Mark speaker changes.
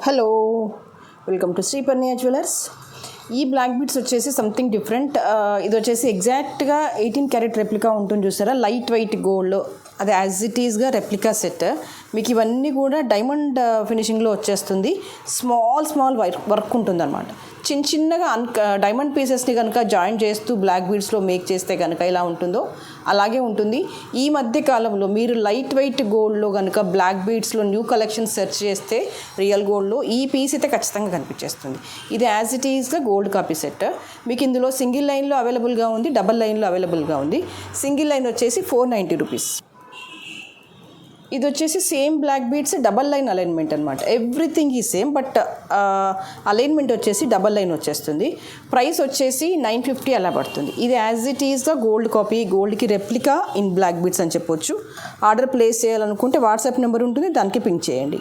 Speaker 1: Hello, welcome to Shri Parnia jewellers. ఈ black beads వచ్చేసి something different. ఇది వచ్చేసి ఎగ్జాక్ట్గా 18 క్యారెట్ రెప్లికా ఉంటుంది చూసారా, లైట్ వెయిట్ గోల్డ్. అది యాజ్ ఇట్ ఈస్గా రెప్లికా సెట్. మీకు ఇవన్నీ కూడా డైమండ్ ఫినిషింగ్లో వచ్చేస్తుంది. స్మాల్ వర్క్ ఉంటుంది అనమాట. చిన్నగా డైమండ్ పీసెస్ని కనుక జాయిన్ చేస్తూ బ్లాక్ బీడ్స్లో మేక్ చేస్తే కనుక ఎలా ఉంటుందో అలాగే ఉంటుంది. ఈ మధ్య కాలంలో మీరు లైట్ వెయిట్ గోల్డ్లో కనుక బ్లాక్ బీడ్స్లో న్యూ కలెక్షన్ సెర్చ్ చేస్తే రియల్ గోల్డ్లో ఈ పీస్ అయితే ఖచ్చితంగా కనిపించేస్తుంది. ఇది యాజ్ ఇట్ ఈస్గా గోల్డ్ కాపీ సెట్. మీకు ఇందులో సింగిల్ లైన్లో అవైలబుల్గా ఉంది, డబల్ లైన్లో అవైలబుల్గా ఉంది. సింగిల్ లైన్ వచ్చేసి 490 రూపీస్. ఇది వచ్చేసి same black beads double line alignment అనమాట. ఎవ్రీథింగ్ ఈ సేమ్, బట్ అలైన్మెంట్ వచ్చేసి డబల్ లైన్ వచ్చేస్తుంది. ప్రైస్ వచ్చేసి 950 అలా పడుతుంది. ఇది యాజ్ ఇట్ ఈస్గా గోల్డ్ కాపీ, గోల్డ్కి రెప్లికా ఇన్ బ్లాక్ బీడ్స్ అని చెప్పొచ్చు. ఆర్డర్ ప్లేస్ చేయాలనుకుంటే వాట్సాప్ నెంబర్ ఉంటుంది, దానికి పింక్ చేయండి.